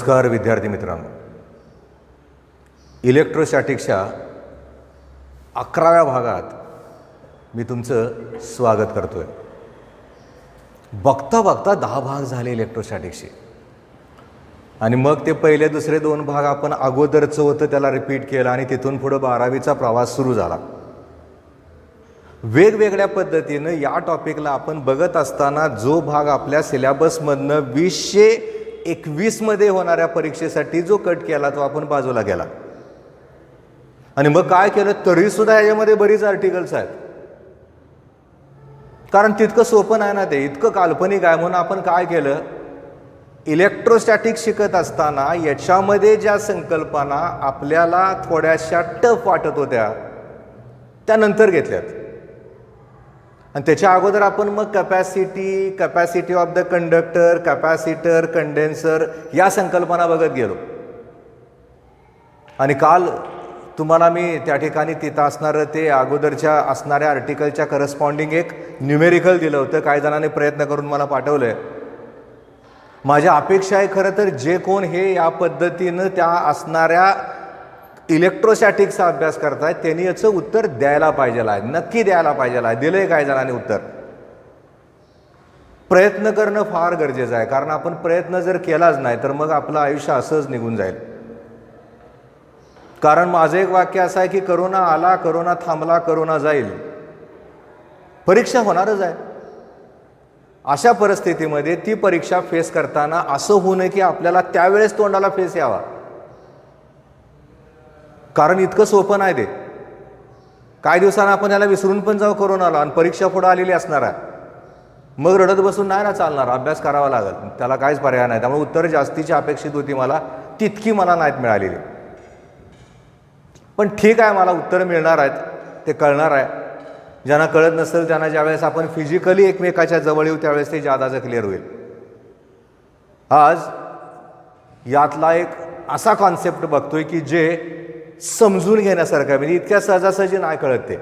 नमस्कार विद्यार्थी मित्रांनो, इलेक्ट्रोस्टॅटिक्सच्या 11व्या भागात मी तुमचं स्वागत करतोय. बघता बघता 10 भाग झाले इलेक्ट्रोस्टॅटिक्सचे आणि मग ते पहिले दुसरे 2 भाग आपण अगोदरचं होतं त्याला रिपीट केलं आणि तिथून पुढे 12वीचा प्रवास सुरू झाला. वेगवेगळ्या पद्धतीनं या टॉपिकला आपण बघत असताना जो भाग आपल्या सिलेबसमधनं 2021 मध्ये होणाऱ्या परीक्षेसाठी जो कट केला तो आपण बाजूला केला आणि मग काय केलं, तरी सुद्धा याच्यामध्ये बरीच आर्टिकल्स आहेत. कारण तितकं सोपं नाही ना, ते इतकं काल्पनिक आहे. म्हणून आपण काय केलं, इलेक्ट्रोस्टॅटिक्स शिकत असताना याच्यामध्ये ज्या संकल्पना आपल्याला थोड्याशा टफ वाटत होत्या त्या नंतर घेतल्यात आणि त्याच्या अगोदर आपण मग capacity of the conductor, capacitor, condenser या संकल्पना बघत गेलो. आणि काल तुम्हाला मी त्या ठिकाणी तिथं असणारं ते अगोदरच्या असणाऱ्या आर्टिकलच्या करस्पॉन्डिंग एक न्यूमेरिकल दिलं होतं. काही जणांनी प्रयत्न करून मला पाठवलं आहे. माझ्या अपेक्षा आहे खरं तर जे कोण हे या पद्धतीनं त्या असणाऱ्या इलेक्ट्रोस्टॅटिक्सचा अभ्यास करतायत त्यांनी याचं उत्तर द्यायला पाहिजे आहे, नक्की द्यायला पाहिजे आहे. दिलं आहे काही जणांनी उत्तर. प्रयत्न करणं फार गरजेचं आहे, कारण आपण प्रयत्न जर केलाच नाही तर मग आपलं आयुष्य असंच निघून जाईल. कारण माझं एक वाक्य असं आहे की करोना आला, करोना थांबला, करोना जाईल. परीक्षा होणारच आहे. अशा परिस्थितीमध्ये ती परीक्षा फेस करताना असं होऊ नये की आपल्याला त्यावेळेस तोंडाला फेस यावा, कारण इतकं सोपं नाही ते. काही दिवसांना आपण याला विसरून पण जाऊ करोनाला आणि परीक्षा पुढे आलेली असणार आहे. मग रडत बसून नाही ना चालणार, अभ्यास करावा लागेल, त्याला काहीच पर्याय नाही. त्यामुळे उत्तर जास्तीची अपेक्षित होती मला, तितकी मला नाहीत मिळालेली. पण ठीक आहे, मला उत्तर मिळणार आहेत, ते कळणार आहे. ज्यांना कळत नसेल त्यांना ज्यावेळेस आपण फिजिकली एकमेकाच्या जवळ येऊ त्यावेळेस ते जादाचं क्लिअर होईल. आज यातला एक असा कॉन्सेप्ट बघतोय की जे समजून घेण्यासारखं आहे, म्हणजे इतक्या सहजासहजी नाही कळत ते.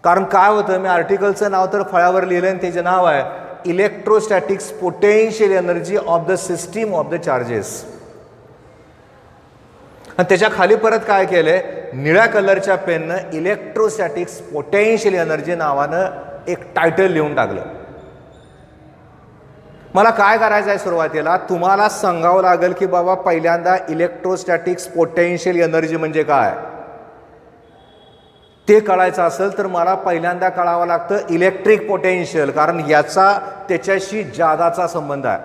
कारण काय होतं, मी आर्टिकलचं नाव तर फळ्यावर लिहिलं आणि त्याचे नाव आहे electrostatics potential energy of the system of the charges. आणि त्याच्या खाली परत काय केलंय, निळ्या कलरच्या पेननं इलेक्ट्रोस्टॅटिक्स पोटेन्शियल एनर्जी नावानं एक टायटल लिहून टाकलं. मला काय करायचं आहे, सुरुवातीला तुम्हाला सांगावं लागेल की बाबा पहिल्यांदा इलेक्ट्रोस्टॅटिक्स पोटेन्शियल एनर्जी म्हणजे काय ते कळायचं असेल तर मला पहिल्यांदा कळावं लागतं इलेक्ट्रिक पोटेन्शियल, कारण याचा त्याच्याशी जादाचा संबंध आहे.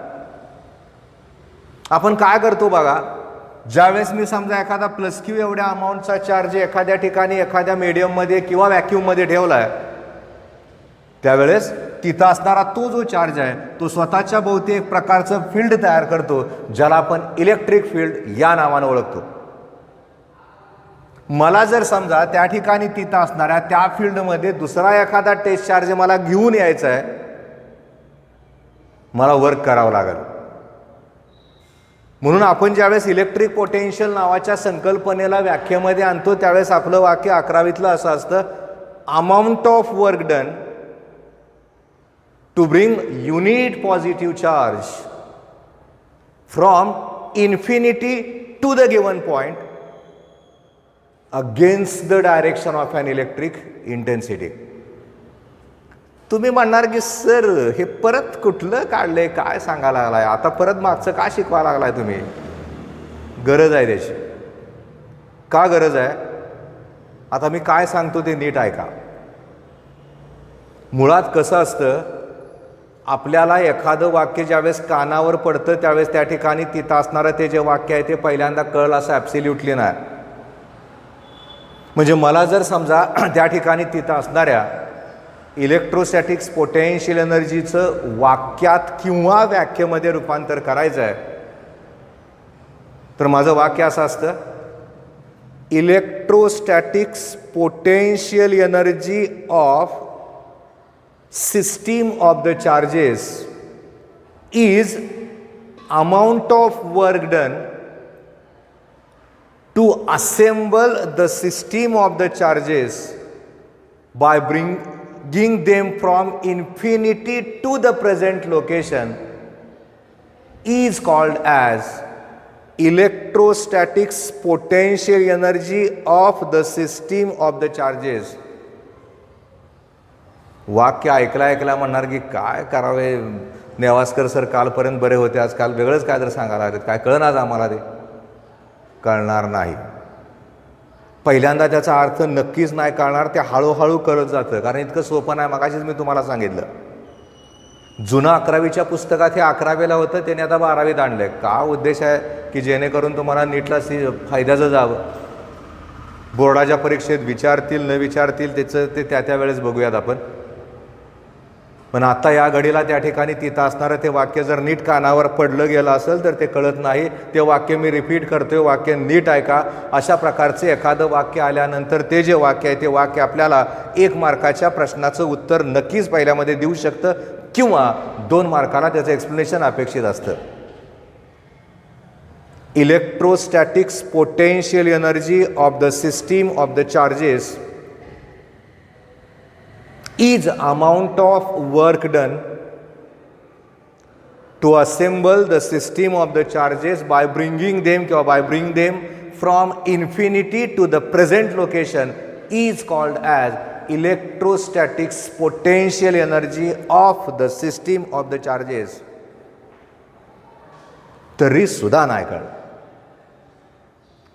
आपण काय करतो बघा, ज्यावेळेस मी समजा एखादा +Q एवढ्या अमाऊंटचा चार्ज एखाद्या ठिकाणी एखाद्या मीडियममध्ये किंवा व्हॅक्यूममध्ये ठेवला आहे, त्यावेळेस तिथं असणारा तो जो चार्ज आहे तो स्वतःच्या भोवती एक प्रकारचं फील्ड तयार करतो, ज्याला आपण इलेक्ट्रिक फील्ड या नावानं ओळखतो. मला जर समजा त्या ठिकाणी तिथं असणाऱ्या त्या फील्डमध्ये दुसरा एखादा टेस्ट चार्ज मला घेऊन यायचा आहे, मला वर्क करावं लागेल. म्हणून आपण ज्यावेळेस इलेक्ट्रिक पोटेन्शियल नावाच्या संकल्पनेला व्याख्येमध्ये आणतो त्यावेळेस आपलं वाक्य 11वीतलं असं असतं, amount of work done to bring unit positive charge from infinity to the given point against the direction of an electric intensity. तुम्ही म्हणणार की सर हे परत कुठलं काढलंय, काय सांगायला लागलाय, आता परत मागचं का शिकवायला लागलाय तुम्ही. गरज आहे त्याची. का गरज आहे, आता मी काय सांगतो ते नीट ऐका. मुळात कसं असतं, आपल्याला एखादं वाक्य ज्यावेळेस कानावर पडतं त्यावेळेस त्या ठिकाणी तिथं असणारं ते जे वाक्य आहे ते पहिल्यांदा कळलं असं ॲब्सोल्युटली नाही. म्हणजे मला जर समजा त्या ठिकाणी तिथं असणाऱ्या इलेक्ट्रोस्टॅटिक्स पोटेन्शियल एनर्जीचं वाक्यात किंवा व्याख्येमध्ये रूपांतर करायचं आहे, तर माझं वाक्य असं असतं, electrostatics potential energy of system of the charges is amount of work done to assemble the system of the charges by bring them from infinity to the present location is called as electrostatics potential energy of the system of the charges. वाक्य ऐकला म्हणणार की काय करावे नेवास्कर sir, कालपर्यंत बरे होते, आज काल वेगळंच काय तर सांगायला लागेल, काय कळणार आज आम्हाला, ते कळणार नाही. पहिल्यांदा त्याचा अर्थ नक्कीच नाही कळणार, ते हळूहळू कळत जातं, कारण इतकं सोपं नाही. मगाशीच मी तुम्हाला सांगितलं, जुनं 11वीच्या पुस्तकात हे 11वीला होतं, त्याने आता 12वीत आणलंय. का उद्देश आहे की जेणेकरून तुम्हाला नीटला फायद्याचं जावं. बोर्डाच्या परीक्षेत विचारतील न विचारतील त्याचं ते त्या वेळेस बघूयात आपण. पण आता या घडीला त्या ठिकाणी तिथं असणारं ते वाक्य जर नीट कानावर पडलं गेलं असेल तर ते कळत नाही. ते वाक्य मी रिपीट करतोय, वाक्य नीट ऐका. अशा प्रकारचे एखादं वाक्य आल्यानंतर ते जे वाक्य आहे ते वाक्य आपल्याला 1 मार्काच्या प्रश्नाचं उत्तर नक्कीच पहिल्यामध्ये देऊ शकतं, किंवा 2 मार्काला त्याचं एक्सप्लेनेशन अपेक्षित असतं. Electrostatics potential energy of the system of the charges is amount of work done to assemble the system of the charges by bringing them from infinity to the present location is called as electrostatics potential energy of the system of the charges. तरी सुद्धा नाही कळलं.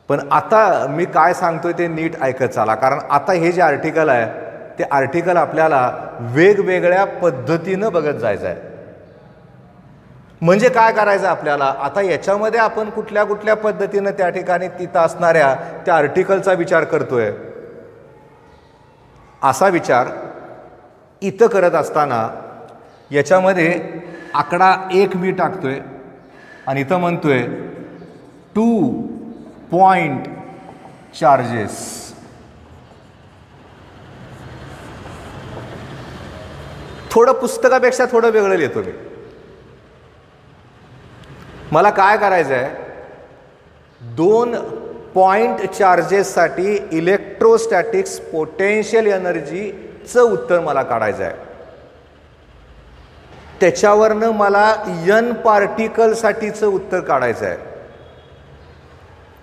पण आता मी काय सांगतोय ते नीट ऐकत चला, कारण आता हे जे आर्टिकल आहे ते आर्टिकल आपल्याला वेगवेगळ्या पद्धतीनं बघत जायचं आहे. म्हणजे काय करायचं आपल्याला, आता याच्यामध्ये आपण कुठल्या कुठल्या पद्धतीनं त्या ठिकाणी तिथं असणाऱ्या त्या आर्टिकलचा विचार करतोय. असा विचार इथं करत असताना याच्यामध्ये आकडा 1 मी टाकतोय आणि इथं म्हणतोय 2 पॉइंट चार्जेस. थोडं पुस्तकापेक्षा थोडं वेगळं लिहितो मी. मला काय करायचं आहे, 2 पॉइंट चार्जेससाठी इलेक्ट्रोस्टॅटिक्स पोटेन्शियल एनर्जीचं उत्तर मला काढायचं आहे. त्याच्यावरनं मला n पार्टिकलसाठीचं उत्तर काढायचं आहे.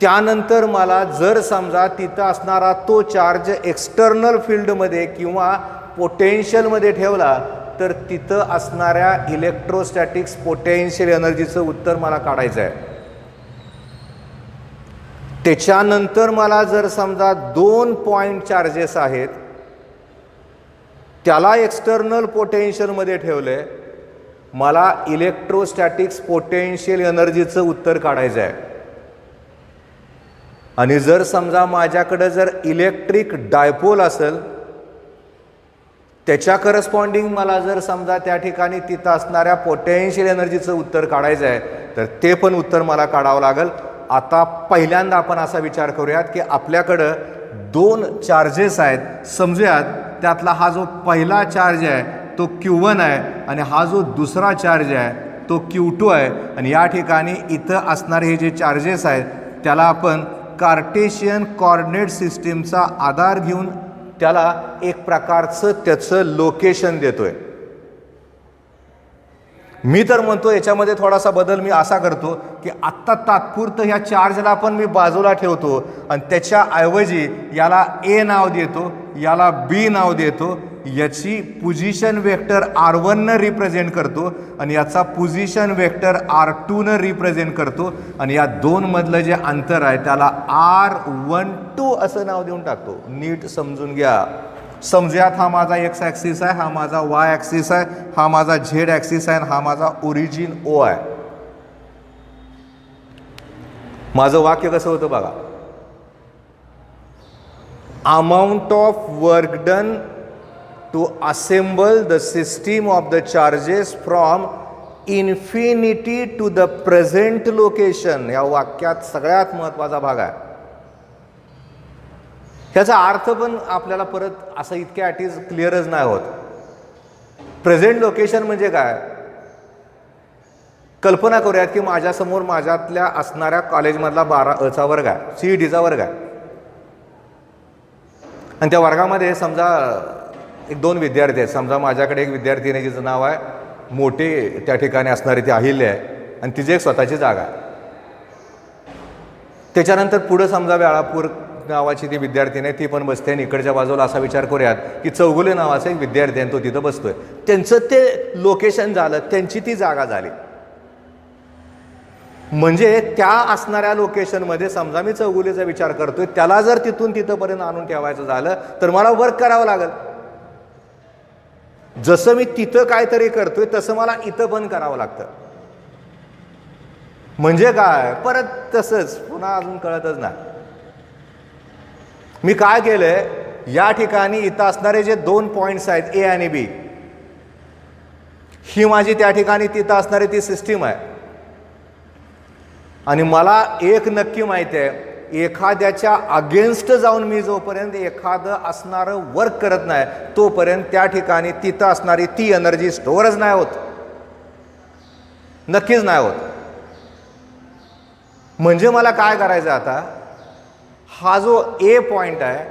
त्यानंतर मला जर समजा तिथं असणारा तो चार्ज एक्सटर्नल फील्डमध्ये किंवा पोटेन्शियलमध्ये ठेवला तर तिथं असणाऱ्या इलेक्ट्रोस्टॅटिक्स पोटेन्शियल एनर्जीचं उत्तर मला काढायचं आहे. त्याच्यानंतर मला जर समजा 2 पॉइंट चार्जेस आहेत, त्याला एक्सटर्नल पोटेन्शियलमध्ये ठेवले, मला इलेक्ट्रोस्टॅटिक्स पोटेन्शियल एनर्जीचं उत्तर काढायचं आहे. आणि जर समजा माझ्याकडे जर इलेक्ट्रिक डायपोल असेल, त्याच्या करस्पॉन्डिंग मला जर समजा त्या ठिकाणी तिथं असणाऱ्या पोटेन्शियल एनर्जीचं उत्तर काढायचं आहे, तर ते पण उत्तर मला काढावं लागेल. आता पहिल्यांदा आपण असा विचार करूयात की आपल्याकडं 2 चार्जेस आहेत. समजूयात त्यातला हा जो पहिला चार्ज आहे तो Q1 आहे आणि हा जो दुसरा चार्ज आहे तो Q2 आहे. आणि या ठिकाणी इथं असणारे हे जे चार्जेस आहेत त्याला आपण कार्टेशियन कोऑर्डिनेट सिस्टीमचा आधार घेऊन त्याला एक प्रकारचं त्याचं लोकेशन देतोय. मी तर म्हणतो याच्यामध्ये थोडासा बदल मी असा करतो की आत्ता तात्पुरतं ह्या चार्जला पण मी बाजूला ठेवतो आणि त्याच्याऐवजी याला A नाव देतो, याला B नाव देतो, याची पोझिशन वेक्टर R1 न रिप्रेझेंट करतो आणि याचा पोझिशन वेक्टर R2 न रिप्रेझेंट करतो आणि या 2 मधलं जे अंतर आहे त्याला R12 असं नाव देऊन टाकतो. नीट समजून घ्या. समजूयात हा माझा एक्स ॲक्सिस आहे, हा माझा वाय ॲक्सिस आहे, हा माझा झेड ॲक्सिस आहे आणि हा माझा ओरिजिन O आहे. माझं वाक्य कसं होतं बघा, amount of work done to assemble the system of the charges from infinity to the present location. या वाक्यात सगळ्यात महत्त्वाचा भाग आहे. ह्याचा अर्थ पण आपल्याला परत असं इतक्या ॲटीज क्लिअरच नाही होत. प्रेझेंट लोकेशन म्हणजे काय, कल्पना करूयात की माझ्यासमोर माझ्यातल्या असणाऱ्या कॉलेजमधला 12चा वर्ग आहे, CETचा वर्ग आहे आणि त्या वर्गामध्ये समजा 1-2 विद्यार्थी आहेत. समजा माझ्याकडे एक विद्यार्थिनी जिचं नाव आहे मोठे त्या ठिकाणी असणारी ती अहिल्या आहे आणि तिची एक स्वतःची जागा आहे. त्याच्यानंतर पुढं समजा वेळापूर नावाची ती विद्यार्थी आहे, ती पण बसते आणि इकडच्या बाजूला असा विचार करूयात की चौगुले नावाचा एक विद्यार्थी आहे तो तिथं बसतोय. त्यांचं ते लोकेशन झालं, त्यांची ती जागा झाली. म्हणजे त्या असणाऱ्या लोकेशनमध्ये समजा मी चौगुलेचा विचार करतोय, त्याला जर तिथून तिथंपर्यंत आणून ठेवायचं झालं तर मला वर्क करावं लागेल. जसं मी तिथं काहीतरी करतोय तसं मला इथं पण करावं लागतं. म्हणजे काय, परत तसंच पुन्हा अजून कळतच नाही. मी काय केलंय, या ठिकाणी इथं असणारे जे 2 पॉइंट्स आहेत ए आणि बी, ही माझी त्या ठिकाणी तिथं असणारी ती सिस्टीम आहे. आणि मला एक नक्की माहिती आहे, एखाद्याच्या अगेन्स्ट जाऊन मी जोपर्यंत एखादं असणारं वर्क करत नाही तोपर्यंत त्या ठिकाणी तिथं असणारी ती एनर्जी स्टोअरच नाही होत, नक्कीच नाही होत. म्हणजे मला काय करायचं आता, हा जो ए पॉइंट आहे,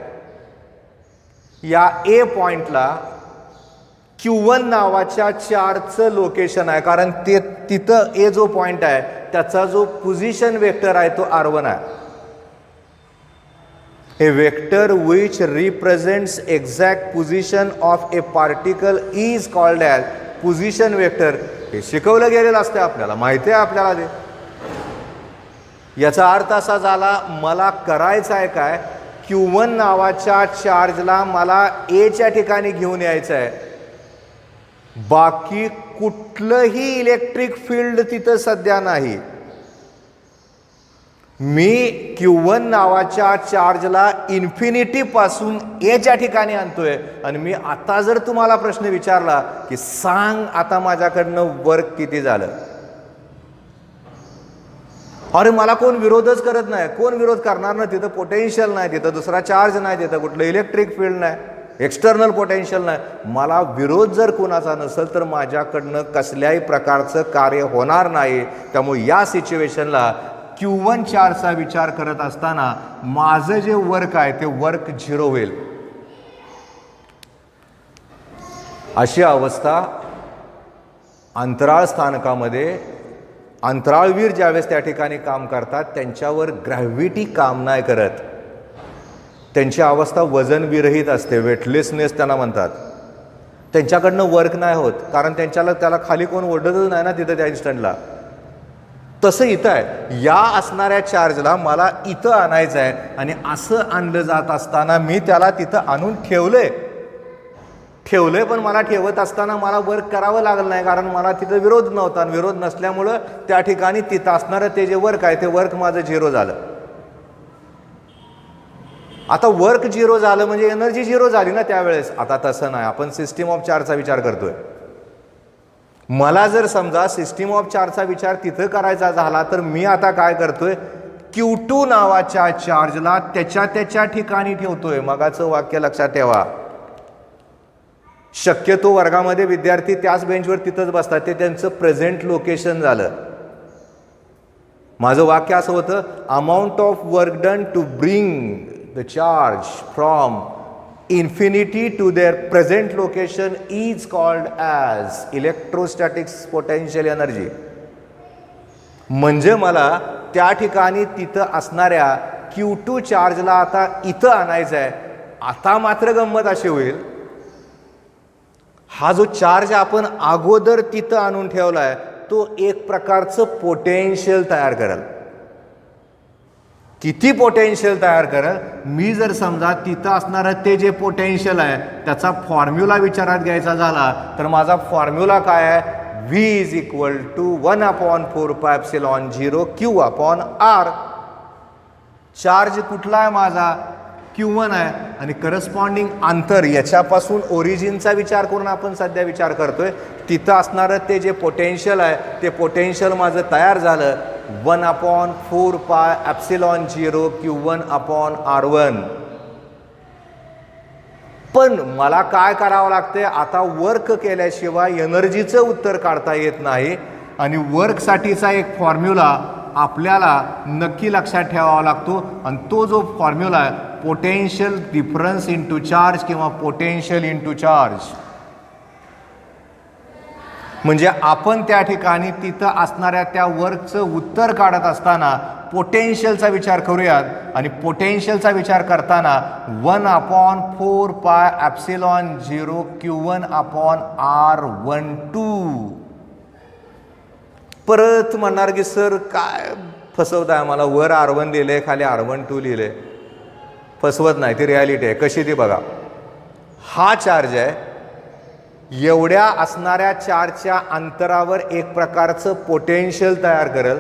या ए पॉइंटला Q1 नावाच्या चार्जचं लोकेशन आहे, कारण ते तिथं ए जो पॉइंट आहे त्याचा जो पोझिशन वेक्टर आहे तो R1 आहे. A vector which represents exact position of a particle is called as position vector. हे शिकवलं गेलेलं असतं, आपल्याला माहिती आहे आपल्याला ते. याचा अर्थ असा झाला, मला करायचं आहे काय, Q1 नावाच्या चार्जला मला एच्या ठिकाणी घेऊन यायचं आहे. बाकी कुठलंही इलेक्ट्रिक फील्ड तिथं सध्या नाही. मी Q1 नावाच्या चार्जला इन्फिनिटी पासून एच्या ठिकाणी आणतोय. आणि मी आता जर तुम्हाला प्रश्न विचारला की सांग आता माझ्याकडनं वर्क किती झालं, अरे मला कोण विरोधच करत नाही. कोण विरोध करणार ना, तिथं पोटेन्शियल नाही, तिथं दुसरा चार्ज नाही, तिथं कुठलं इलेक्ट्रिक फील्ड नाही, एक्सटर्नल पोटेन्शियल नाही. मला विरोध जर कोणाचा नसेल तर माझ्याकडनं कसल्याही प्रकारचं कार्य होणार नाही. त्यामुळे या सिच्युएशनला Q1 चार्जचा विचार करत असताना माझं जे वर्क आहे ते वर्क 0 होईल. अशी अवस्था अंतराळ स्थानकामध्ये अंतराळवीर ज्यावेळेस त्या ठिकाणी काम करतात त्यांच्यावर ग्रॅव्हिटी काम नाही करत. त्यांची अवस्था वजन विरहित असते, वेटलेसनेस त्यांना म्हणतात. त्यांच्याकडनं वर्क नाही होत, कारण त्याला खाली कोण ओढतच नाही ना तिथं त्या इन्स्टंटला. तसं इथं आहे, या असणाऱ्या चार्जला मला इथं आणायचं आहे आणि असं आणलं जात असताना मी त्याला तिथं आणून ठेवलंय. पण मला ठेवत असताना मला वर्क करावं लागलं नाही, कारण मला तिथं विरोध नव्हता. आणि विरोध नसल्यामुळं त्या ठिकाणी तिथं असणारं ते जे वर्क आहे ते वर्क माझं 0 झालं. आता वर्क 0 झालं म्हणजे एनर्जी 0 झाली ना त्यावेळेस. आता तसं नाही, आपण सिस्टीम ऑफ चार्जचा विचार करतोय. मला जर समजा सिस्टीम ऑफ चार्जचा विचार तिथं करायचा झाला तर मी आता काय करतोय, Q2 नावाच्या चार्जला त्याच्या ठिकाणी ठेवतोय. मगाचं वाक्य लक्षात ठेवा. शक्यतो वर्गामध्ये विद्यार्थी त्याच बेंचवर तिथंच बसतात, ते त्यांचं प्रेझेंट लोकेशन झालं. माझं वाक्य असं होतं, amount of work done to bring the charge from infinity to their present location is called as electrostatics potential energy. म्हणजे मला त्या ठिकाणी तिथं असणाऱ्या Q2 चार्जला आता इथं आणायचं आहे. आता मात्र गंमत अशी होईल, हा जो चार्ज आपण अगोदर तिथं आणून ठेवलाय तो एक प्रकारचं पोटेन्शियल तयार करेल. किती पोटेन्शियल तयार करेल, मी जर समजा तिथं असणारं ते जे पोटेन्शियल आहे त्याचा फॉर्म्युला विचारात घ्यायचा झाला तर माझा फॉर्म्युला काय आहे, V is equal to 1/4πε0 Q/R. Charge कुठला आहे माझा, Q1 आहे. आणि करस्पॉन्डिंग अंतर याच्यापासून ओरिजिनचा विचार करून आपण सध्या विचार करतोय. तिथं असणारं ते जे पोटेन्शियल आहे ते पोटेन्शियल माझं तयार झालं 1/4πε0 Q1/R1. पण मला काय करावं लागतंय, आता वर्क केल्याशिवाय एनर्जीचं उत्तर काढता येत नाही. आणि वर्कसाठीचा एक फॉर्म्युला आपल्याला नक्की लक्षात ठेवावा लागतो. आणि तो जो फॉर्म्युला आहे पोटेन्शियल डिफरन्स इंटू चार्ज किंवा पोटेन्शियल इंटू चार्ज. म्हणजे आपण त्या ठिकाणी तिथं असणाऱ्या त्या वर्कचं उत्तर काढत असताना पोटेन्शियलचा विचार करूयात. आणि पोटेन्शियलचा विचार करताना 1/4πε0 Q1/R12. परत म्हणणार की सर काय फसवताय आम्हाला, वर R1 लिहिलंय खाली R12 लिहिलंय. फसवत नाही, ती रियालिटी आहे. कशी ती बघा. हा चार्ज आहे, एवढ्या असणाऱ्या चार्जच्या अंतरावर एक प्रकारचं पोटेन्शियल तयार करेल.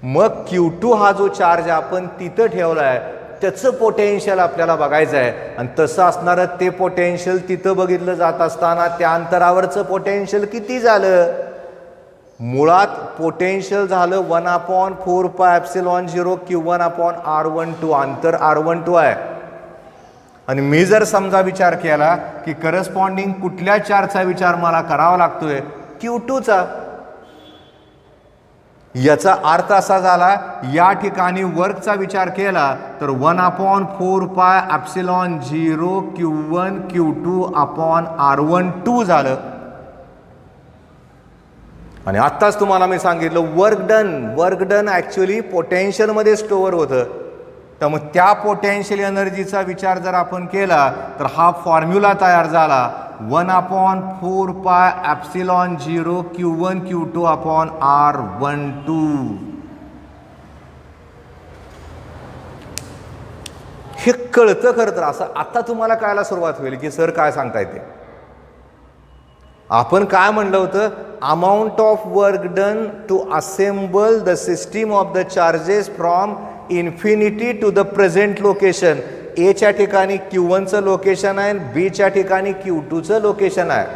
मग Q2 हा जो चार्ज आपण तिथं ठेवला आहे त्याचं पोटेन्शियल आपल्याला बघायचं आहे. आणि तसं असणारं ते पोटेन्शियल तिथं बघितलं जात असताना त्या अंतरावरचं पोटेन्शियल किती झालं. मुळात पोटेन्शियल झालं 1/4πε0 Q1/R12. अंतर R12 आहे. आणि मी जर समजा विचार केला की करस्पॉन्डिंग कुठल्या चार्जचा विचार मला करावा लागतोय, Q2चा. याचा अर्थ असा झाला, या ठिकाणी वर्कचा विचार केला तर 1/4πε0 Q1 Q2/R12 झालं. आणि आत्ताच तुम्हाला मी सांगितलं वर्क डन ॲक्च्युली पोटेन्शियलमध्ये स्टोअर होतं. त्यामुळे त्या पोटेन्शियल एनर्जीचा विचार जर आपण केला तर हा फॉर्म्युला तयार झाला 1/4πε0 Q1 Q2/R12. हे कळतं खरं तर. असं आता तुम्हाला कळायला सुरुवात होईल की सर काय सांगताय ते. आपण काय म्हणलं होतं, amount of work done to assemble the system of the charges from infinity to the present location. एच्या ठिकाणी Q1चं लोकेशन आहे, बीच्या ठिकाणी Q2चं लोकेशन आहे.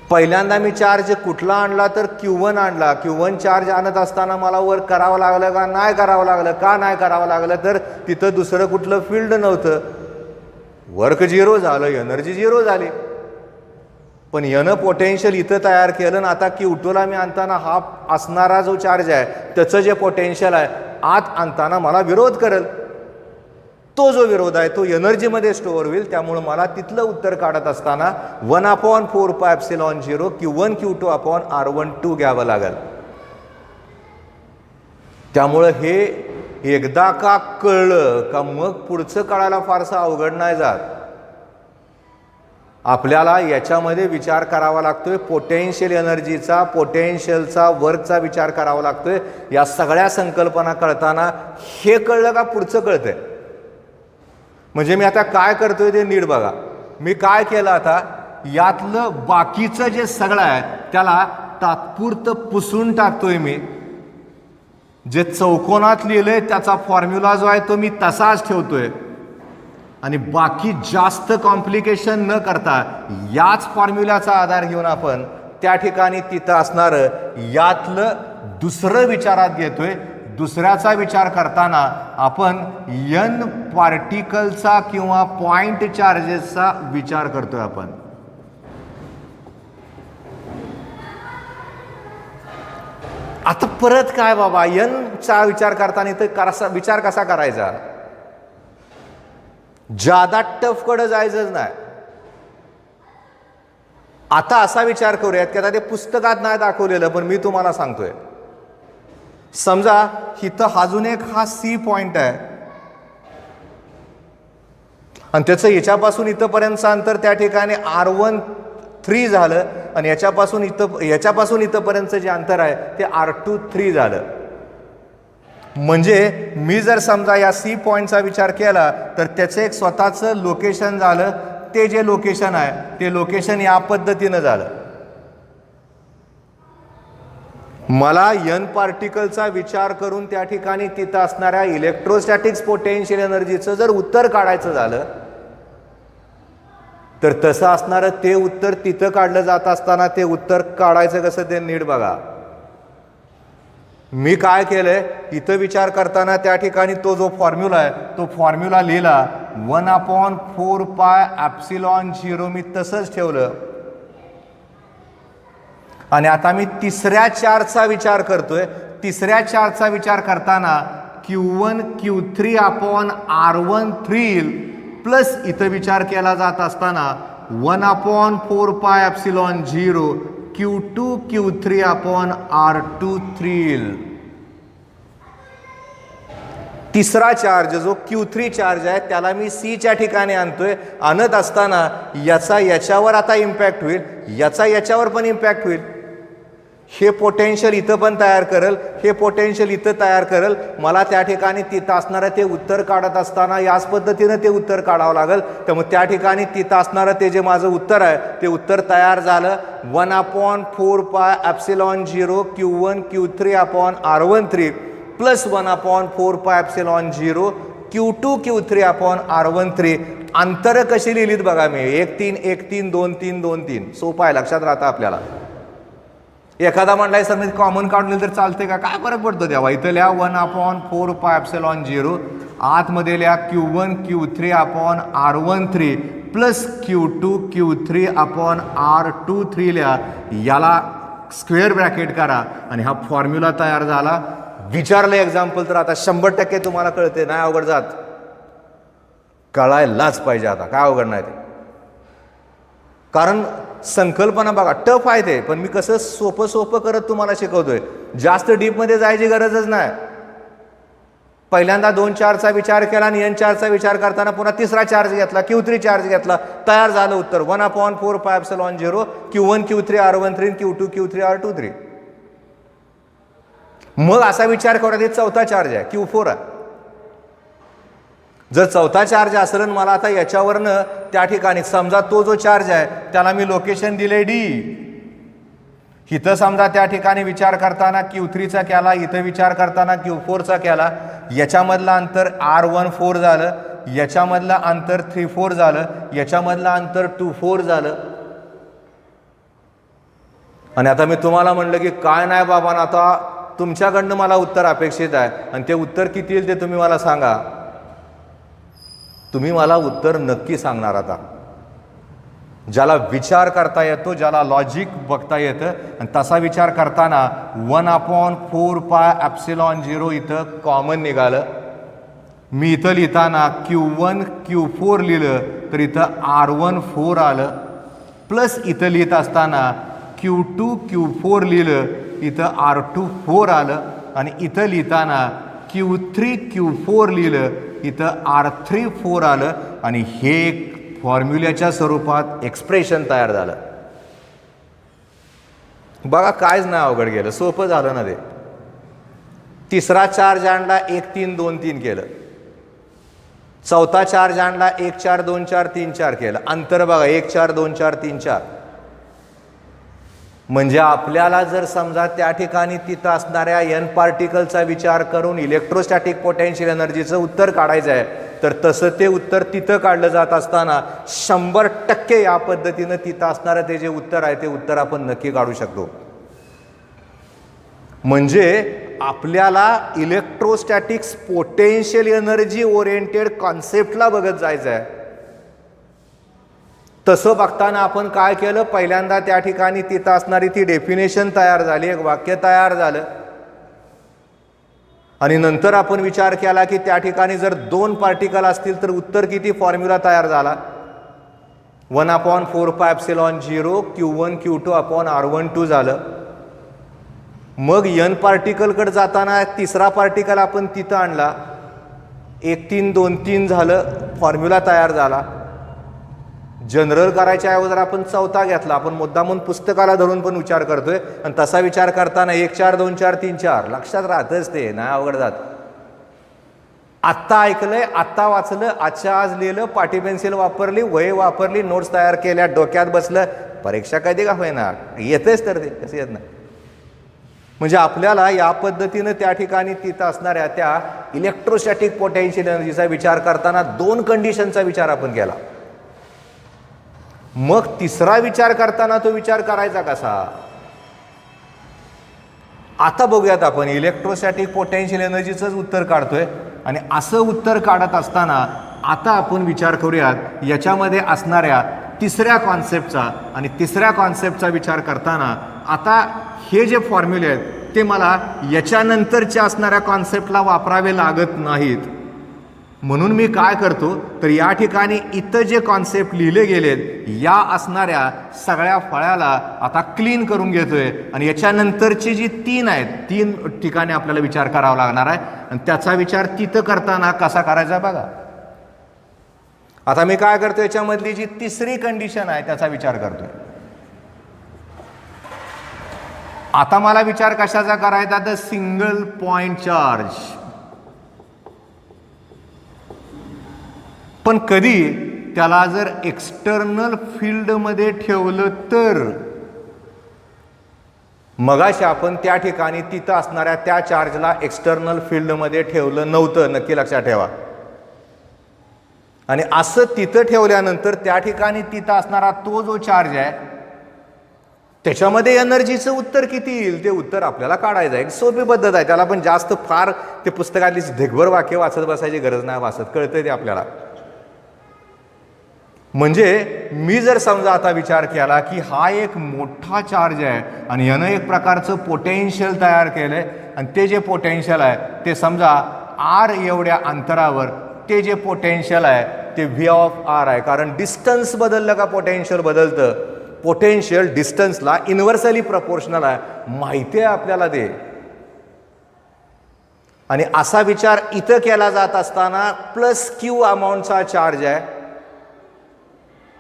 पहिल्यांदा मी चार्ज कुठला आणला तर Q1 आणला. Q1 चार्ज आणत असताना मला वर्क करावं लागलं का नाही करावं लागलं. का नाही करावं लागलं तर तिथं दुसरं कुठलं फील्ड नव्हतं. वर्क 0 झालं, एनर्जी 0 झाली. पण यानं पोटेन्शियल इथं तयार केलं ना. आता Q2ला मी आणताना हा असणारा जो चार्ज आहे त्याचं जे पोटेन्शियल आहे आत आणताना मला विरोध करेल. तो जो विरोध आहे तो एनर्जीमध्ये स्टोअर होईल. त्यामुळे मला तिथलं उत्तर काढत असताना 1/4πε0 Q1 Q2/R12 घ्यावं लागेल. त्यामुळं हे एकदा का कळलं का मग पुढचं कळायला फारसं अवघड नाही जात. आपल्याला याच्यामध्ये विचार करावा लागतोय पोटेन्शियल एनर्जीचा, पोटेन्शियलचा, वर्कचा विचार करावा लागतोय. या सगळ्या संकल्पना कळताना हे कळलं का पुढचं कळतंय. म्हणजे मी आता काय करतोय ते नीट बघा. मी काय केलं आता, यातलं बाकीचं जे सगळं आहे त्याला तात्पुरतं पुसून टाकतोय मी. जे चौकोनात लिहिलंय त्याचा फॉर्म्युला जो आहे तो मी तसाच ठेवतोय. आणि बाकी जास्त कॉम्प्लिकेशन न करता याच फॉर्म्युल्याचा आधार घेऊन आपण त्या ठिकाणी तिथं असणारं यातलं दुसरं विचारात घेतोय. दुसऱ्याचा विचार करताना आपण N पार्टिकलचा किंवा पॉइंट चार्जेसचा विचार करतोय आपण. आता परत काय बाबा, N चा विचार करताना तर विचार कसा करायचा. जादा टफ कडे जायचंच नाही. आता असा विचार करूयात की आता ते पुस्तकात नाही दाखवलेलं पण मी तुम्हाला सांगतोय. समजा इथं अजून एक हा C पॉइंट आहे आणि त्याचं याच्यापासून इथंपर्यंतचं अंतर त्या ठिकाणी R13 झालं आणि याच्यापासून इथंपर्यंतचं जे अंतर आहे ते R23 झालं. म्हणजे मी जर समजा या C पॉइंटचा विचार केला तर त्याचं एक स्वतःचं लोकेशन झालं. ते जे लोकेशन आहे ते लोकेशन या पद्धतीनं झालं. मला N पार्टिकलचा विचार करून त्या ठिकाणी तिथं असणाऱ्या इलेक्ट्रोस्टॅटिक्स पोटेन्शियल एनर्जीचं जर उत्तर काढायचं झालं तर तसं असणारं ते उत्तर तिथं काढलं जात असताना ते उत्तर काढायचं कसं ते नीट बघा. मी काय केलंय, इथं विचार करताना त्या ठिकाणी तो जो फॉर्म्युला आहे तो फॉर्म्युला लिहिला 1/4πε0 मी तसंच ठेवलं. आणि आता मी तिसऱ्या चार्जचा विचार करतोय. तिसऱ्या चार्जचा विचार करताना Q1 Q3/R13 प्लस इथं विचार केला जात असताना 1/4πε0 Q2 Q3/R23 येईल. तिसरा चार्ज जो Q3 चार्ज आहे त्याला मी Cच्या ठिकाणी आणतोय. आणत असताना याचा याच्यावर आता इम्पॅक्ट होईल, याचा याच्यावर पण इम्पॅक्ट होईल. हे पोटेन्शियल इथं पण तयार करेल, हे पोटेन्शियल इथं तयार करेल. मला त्या ठिकाणी तिथं असणारं ते उत्तर काढत असताना याच पद्धतीनं ते उत्तर काढावं लागेल. त्यामुळे त्या ठिकाणी तिथं असणारं ते जे माझं उत्तर आहे ते उत्तर तयार झालं. 1/4πε0 Q1 Q3/R13 plus 1/4πε0 Q2 Q3/R13. अंतर कशी लिहिलीत बघा मी, 1 3 1 3 2 3 2 3. सोपं आहे, लक्षात राहतं आपल्याला. एखादा म्हणलाय सर मी कॉमन काढून लिहिलं तर चालते का, काय फरक पडतो तेव्हा. इथं लिहा 1/4πε0 आतमध्ये लिहा Q1 Q3/R13 plus Q2 Q3/R23 लिहा. याला स्क्वेअर ब्रॅकेट करा आणि हा फॉर्म्युला तयार झाला. विचारलं एक्झाम्पल तर आता 100% तुम्हाला कळते, नाही अवघड जात. कळायलाच पाहिजे आता, काय अवघड नाही ते. कारण संकल्पना बघा टफ आहे ते, पण मी कसं सोपं सोपं करत तुम्हाला शिकवतोय. जास्त डीपमध्ये जायची गरजच नाही. पहिल्यांदा 2 चार्जचा विचार केला आणि N चार्जचा विचार करताना पुन्हा तिसरा चार्ज घेतला, Q3 चार्ज घेतला, तयार झालं उत्तर 1/4πε0 Q1 Q3/R13 Q2 Q3/R23. मग असा विचार करा ते चौथा चार्ज आहे, Q4 आहे. जर चौथा चार्ज असेल आणि मला आता याच्यावरनं त्या ठिकाणी समजा तो जो चार्ज आहे त्याला मी लोकेशन दिले D. इथं समजा त्या ठिकाणी विचार करताना Q3चा केला, इथं विचार करताना Q4चा केला. याच्यामधलं अंतर R14 झालं, याच्यामधलं अंतर 34 झालं, याच्यामधलं अंतर 24 झालं. आणि आता मी तुम्हाला म्हणलं की काय नाही बाबा, आता तुमच्याकडनं मला उत्तर अपेक्षित आहे आणि ते उत्तर किती येईल ते तुम्ही मला सांगा. तुम्ही मला उत्तर नक्की सांगणार. आता ज्याला विचार करता येतो, ज्याला लॉजिक बघता येतं, आणि तसा विचार करताना 1/4πε0 इथं कॉमन निघालं. मी इथं लिहिताना Q1 Q4 लिहिलं तर इथं R14 आलं, प्लस इथं लिहित असताना Q2 Q4 लिहिलं इथं R24 आलं, आणि इथं लिहिताना Q3 Q4 लिहिलं इथं R34 आलं. आणि हे एक फॉर्म्युल्याच्या स्वरूपात एक्सप्रेशन तयार झालं. बघा कायच नाही अवघड गेलं, सोपं झालं ना ते. तिसरा चार्ज आणला 1 3 2 3 केलं. चौथा चार्ज आणला 1 4 2 4 3 4 केलं. अंतर बघा 1 4 2 4 3 4. म्हणजे आपल्याला जर समजा त्या ठिकाणी तिथं असणाऱ्या N पार्टिकलचा विचार करून इलेक्ट्रोस्टॅटिक पोटेन्शियल एनर्जीचं उत्तर काढायचं आहे, तर तसं ते उत्तर तिथं काढलं जात असताना 100% या पद्धतीनं तिथं असणारं ते जे उत्तर आहे ते उत्तर आपण नक्की काढू शकतो. म्हणजे आपल्याला इलेक्ट्रोस्टॅटिक्स पोटेन्शियल एनर्जी ओरिएंटेड कॉन्सेप्टला बघत जायचं आहे. तसं बघताना आपण काय केलं, पहिल्यांदा त्या ठिकाणी तिथं असणारी ती डेफिनेशन तयार झाली, एक वाक्य तयार झालं. आणि नंतर आपण विचार केला की त्या ठिकाणी जर 2 पार्टिकल असतील तर उत्तर किती, फॉर्म्युला तयार झाला 1/4πε0 Q1 Q2/R12 झालं. मग N पार्टिकलकडे जाताना तिसरा पार्टिकल आपण तिथं आणला, 1 3 2 3 झालं, फॉर्म्युला तयार झाला. जनरल करायच्या अगोदर आपण चौथा घेतला. आपण मुद्दामून पुस्तकाला धरून पण विचार करतोय, आणि तसा विचार करताना 1 4 2 4 3 4 लक्षात राहतच ते, नाही अवघड जात. आत्ता ऐकलंय, आत्ता वाचलं, आजच्या आज लिहिलं, पाटी पेन्सिल वापरली, वही वापरली, नोट्स तयार केल्या, डोक्यात बसलं, परीक्षा कधी का होईना येतेच तर ते कसं येत नाही. म्हणजे आपल्याला या पद्धतीनं त्या ठिकाणी तिथं असणाऱ्या त्या इलेक्ट्रोस्टॅटिक पोटेन्शियल एनर्जीचा विचार करताना 2 कंडिशनचा विचार आपण केला. मग तिसरा विचार करताना तो विचार करायचा कसा, आता बघूयात. आपण इलेक्ट्रोस्टॅटिक पोटेन्शियल एनर्जीचंच उत्तर काढतोय, आणि असं उत्तर काढत असताना आता आपण विचार करूयात याच्यामध्ये असणाऱ्या तिसऱ्या कॉन्सेप्टचा. आणि तिसऱ्या कॉन्सेप्टचा विचार करताना आता हे जे फॉर्म्युले आहेत ते मला याच्यानंतरच्या असणाऱ्या कॉन्सेप्टला वापरावे लागत नाहीत. म्हणून मी काय करतो तर या ठिकाणी इथं जे कॉन्सेप्ट लिहिले गेलेत या असणाऱ्या सगळ्या फळ्याला आता क्लीन करून घेतोय आणि याच्यानंतरची जी 3 आहेत 3 ठिकाणी आपल्याला विचार करावा लागणार आहे आणि त्याचा विचार तिथं करताना कसा करायचा बघा. आता मी काय करतो याच्यामधली जी तिसरी कंडिशन आहे त्याचा विचार करतोय. आता मला विचार कशाचा करायचा तर सिंगल पॉइंट चार्ज. पण कधी त्याला जर एक्सटर्नल फील्डमध्ये ठेवलं तर मगाशी आपण त्या ठिकाणी तिथं असणाऱ्या त्या चार्जला एक्सटर्नल फील्डमध्ये ठेवलं नव्हतं, नक्की लक्षात ठेवा. आणि असं तिथं ठेवल्यानंतर त्या ठिकाणी तिथं असणारा तो जो चार्ज आहे त्याच्यामध्ये एनर्जीचं उत्तर किती येईल ते उत्तर आपल्याला काढायचं आहे. एक सोपी पद्धत आहे, त्याला पण जास्त फार ते पुस्तकातली ढेगभर वाक्य वाचत बसायची गरज नाही, वाचत कळतंय ते आपल्याला. म्हणजे मी जर समजा आता विचार केला की हा एक मोठा चार्ज आहे आणि यानं एक प्रकारचं पोटेन्शियल तयार केलंय आणि ते जे पोटेन्शियल आहे ते समजा आर एवढ्या अंतरावर ते जे पोटेन्शियल आहे ते व्ही ऑफ आर आहे. कारण डिस्टन्स बदललं का पोटेन्शियल बदलतं. पोटेन्शियल डिस्टन्सला इन्व्हर्सली प्रपोर्शनल आहे, माहिती आहे आपल्याला ते. आणि असा विचार इथं केला जात असताना प्लस क्यू अमाऊंटचा चार्ज आहे.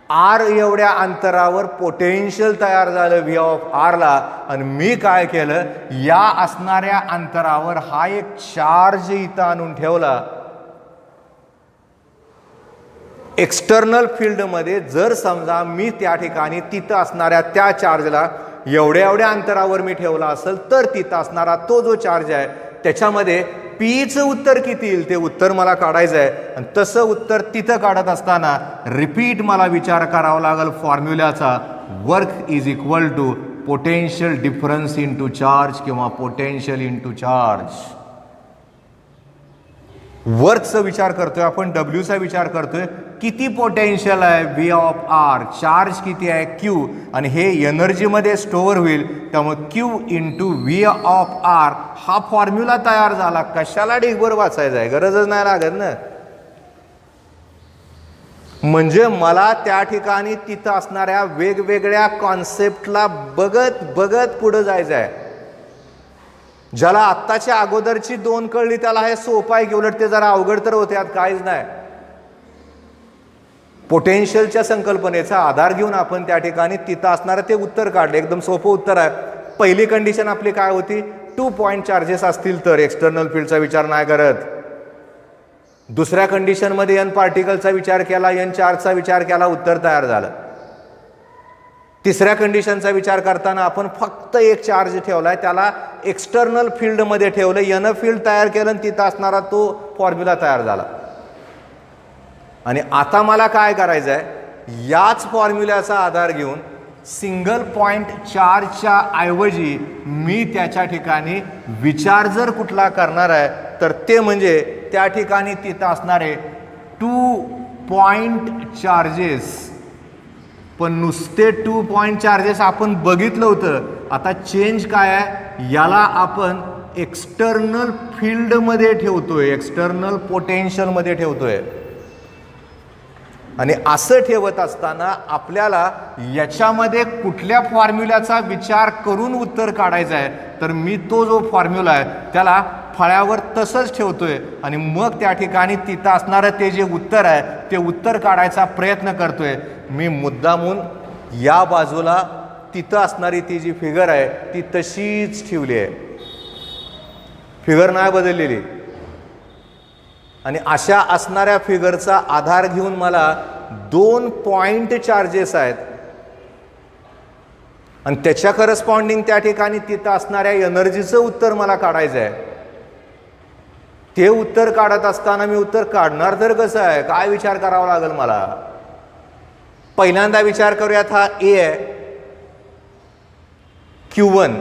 आर एवढ्या अंतरावर पोटेन्शियल तयार झालं व्ही ऑफ आरला आणि मी काय केलं या असणाऱ्या अंतरावर हा एक चार्ज इथं आणून ठेवला. एक्सटर्नल फील्डमध्ये जर समजा मी त्या ठिकाणी तिथं असणाऱ्या त्या चार्जला एवढ्या अंतरावर मी ठेवला असेल तर तिथं असणारा तो जो चार्ज आहे त्याच्यामध्ये पीचं उत्तर किती येईल ते उत्तर मला काढायचं आहे. आणि तसं उत्तर तिथं काढत असताना रिपीट मला विचार करावा लागेल फॉर्म्युल्याचा. Work is equal to potential difference into charge किंवा पोटेन्शियल इंटू चार्ज. वर्कचा विचार करतोय आपण, डब्ल्यूचा विचार करतोय. किती पोटेन्शियल आहे व्ही ऑफ आर, चार्ज किती आहे क्यू आणि हे एनर्जीमध्ये स्टोअर होईल. त्यामुळे Q into V of R हा फॉर्म्युला तयार झाला. कशाला ढेगभर वाचायचा आहे, गरजच नाही लागत ना. म्हणजे मला त्या ठिकाणी तिथं असणाऱ्या वेगवेगळ्या कॉन्सेप्टला बघत बघत पुढे जायचं आहे. ज्याला आत्ताच्या अगोदरची 2 कळली त्याला हे सोपं आहे की उलट ते जरा अवघड तर होते, यात काहीच नाही. पोटेन्शियलच्या संकल्पनेचा आधार घेऊन आपण त्या ठिकाणी तिथं असणारं ते उत्तर काढले. एकदम सोपं उत्तर आहे. पहिली कंडिशन आपली काय होती, 2 पॉइंट चार्जेस असतील तर एक्सटर्नल फील्डचा विचार नाही करत. दुसऱ्या कंडिशनमध्ये एन पार्टिकलचा विचार केला, एन चार्जचा विचार केला, उत्तर तयार झालं. तिसऱ्या कंडिशनचा विचार करताना आपण फक्त एक चार्ज ठेवलाय, त्याला एक्सटर्नल फील्डमध्ये ठेवलं, एन फील्ड तयार केलं आणि तिथं असणारा तो फॉर्म्युला तयार झाला. आणि आता मला काय करायचं आहे, याच फॉर्म्युल्याचा आधार घेऊन सिंगल पॉइंट चार्जच्या ऐवजी मी त्याच्या ठिकाणी विचार जर कुठला करणार आहे तर ते म्हणजे त्या ठिकाणी तिथं असणारे 2 पॉइंट चार्जेस. पण नुसते 2 पॉइंट चार्जेस आपण बघितलं होतं. आता चेंज काय आहे, याला आपण एक्सटर्नल फील्डमध्ये ठेवतोय, एक्सटर्नल पोटेन्शियलमध्ये ठेवतोय. आणि असं ठेवत असताना आपल्याला याच्यामध्ये कुठल्या फॉर्म्युल्याचा विचार करून उत्तर काढायचं आहे तर मी तो जो फॉर्म्युला आहे त्याला फळ्यावर तसंच ठेवतोय आणि मग त्या ठिकाणी तिथं असणारं ते जे उत्तर आहे ते उत्तर काढायचा प्रयत्न करतोय. मी मुद्दामून या बाजूला तिथं असणारी ती जी फिगर आहे ती तशीच ठेवली आहे, फिगर नाही बदललेली. आणि अशा असणाऱ्या फिगरचा आधार घेऊन मला 2 पॉइंट चार्जेस आहेत आणि त्याच्या करस्पॉन्डिंग त्या ठिकाणी तिथं असणाऱ्या एनर्जीचं उत्तर मला काढायचं आहे. ते उत्तर काढत असताना मी उत्तर काढणार तर कसं आहे, काय विचार करावा लागेल मला. पहिल्यांदा विचार करूयात, हा ए आहे Q1,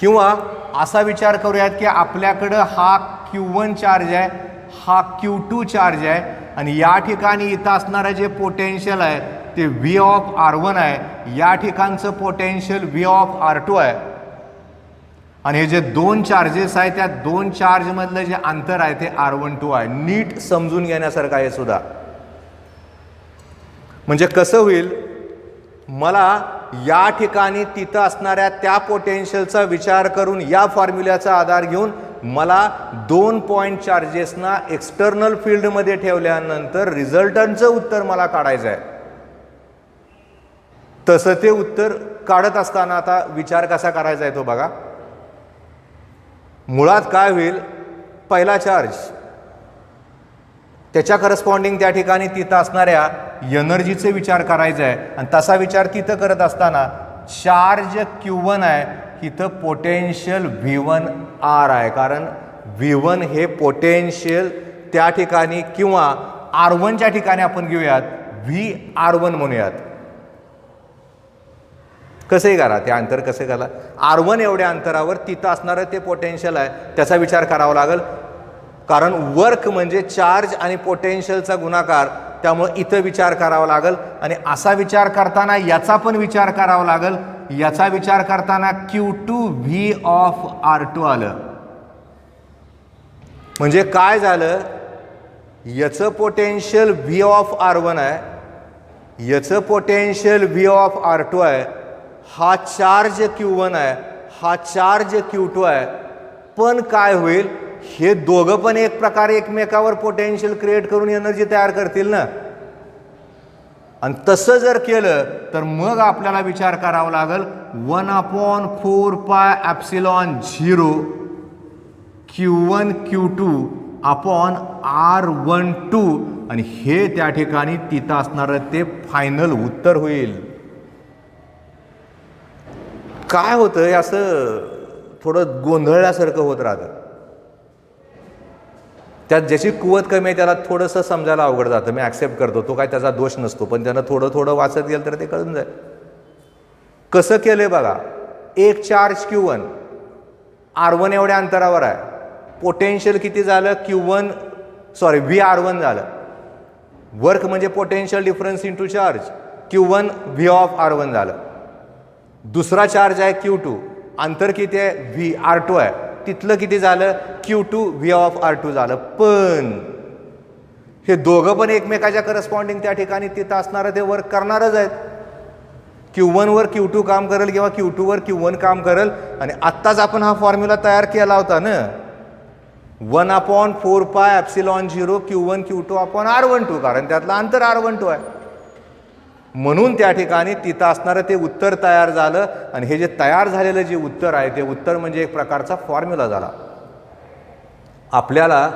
किंवा असा विचार करूयात की आपल्याकडं हा Q1 चार्ज आहे, हा Q2 चार्ज आहे आणि या ठिकाणी इथं असणारं जे पोटेन्शियल आहे ते V ऑफ R1 आहे, या ठिकाणचं पोटेन्शियल V ऑफ R2 आहे. आणि हे जे दोन चार्जेस आहेत त्या दोन चार्जमधलं जे अंतर आहे ते R12 आहे. नीट समजून घेण्यासारखं आहे सुद्धा. म्हणजे कसं होईल, मला या ठिकाणी तिथं असणाऱ्या त्या पोटेन्शियलचा विचार करून या फॉर्म्युल्याचा आधार घेऊन मला दोन पॉइंट चार्जेसना एक्सटर्नल फील्डमध्ये ठेवल्यानंतर रिझल्टंटचं उत्तर मला काढायचं आहे. तसं ते उत्तर काढत असताना आता विचार कसा करायचा आहे तो बघा. मुळात काय होईल, पहिला चार्ज त्याच्या करस्पॉन्डिंग त्या ठिकाणी तिथं असणाऱ्या एनर्जीचे विचार करायचा आहे. आणि तसा विचार तिथं करत असताना चार्ज Q1 आहे, इथं पोटेन्शियल V1R आहे. कारण V1 हे पोटेन्शियल त्या ठिकाणी किंवा R1च्या ठिकाणी आपण घेऊयात VR1 म्हणूयात. कसंही करा, ते अंतर कसं करा, R1 एवढ्या अंतरावर तिथं असणारं ते पोटेन्शियल आहे, त्याचा विचार करावा लागेल. कारण वर्क म्हणजे चार्ज आणि पोटेन्शियलचा गुणाकार, त्यामुळे इथं विचार करावा लागेल. आणि असा विचार करताना याचा पण विचार करावा लागेल. याचा विचार करताना Q2 V ऑफ R2 आलं. म्हणजे काय झालं, याचं पोटेन्शियल V ऑफ R1 आहे, याचं पोटेन्शियल V ऑफ R2 आहे, हा चार्ज Q1 आहे, हा चार्ज Q2 आहे. पण काय होईल, हे दोघं पण एक प्रकारे एकमेकावर पोटेन्शियल क्रिएट करून एनर्जी तयार करतील ना. आणि तसं जर केलं तर मग आपल्याला विचार करावा लागेल 1/4πε0 Q1 Q2 अपॉन R12. आणि हे त्या ठिकाणी तिथं असणारं ते फायनल उत्तर होईल. काय होतं, असं थोडं गोंधळल्यासारखं होत राहतं. त्यात ज्याची कुवत कमी आहे त्याला थोडंसं समजायला अवघड जातं. मी ॲक्सेप्ट करतो, तो काय त्याचा दोष नसतो, पण त्यानं थोडं थोडं वाचत गेलं तर ते कळून जाईल. कसं केलंय बघा, एक चार्ज Q1 R1 एवढ्या अंतरावर आहे, पोटेन्शियल किती झालं, VR1 झालं. वर्क म्हणजे potential difference into charge, Q1 V of R1 झालं. दुसरा चार्ज आहे Q2, अंतर किती आहे, VR2 आहे, तिथलं किती झालं, Q2 V ऑफ R2 झालं. पण हे दोघं पण एकमेकाच्या करस्पॉन्डिंग त्या ठिकाणी तिथं असणारं ते वर्क करणारच आहेत. Q1 वर Q2 काम करेल किंवा Q2 वर Q1 काम करेल. आणि आत्ताच आपण हा फॉर्म्युला तयार केला होता ना, 1/4πε0 Q1 Q2 अपॉन R12, कारण त्यातलं अंतर R12 आहे. म्हणून त्या ठिकाणी तिथं असणारं ते उत्तर तयार झालं. आणि हे जे तयार झालेलं जे उत्तर आहे ते उत्तर म्हणजे एक प्रकारचा फॉर्म्युला झाला. आपल्याला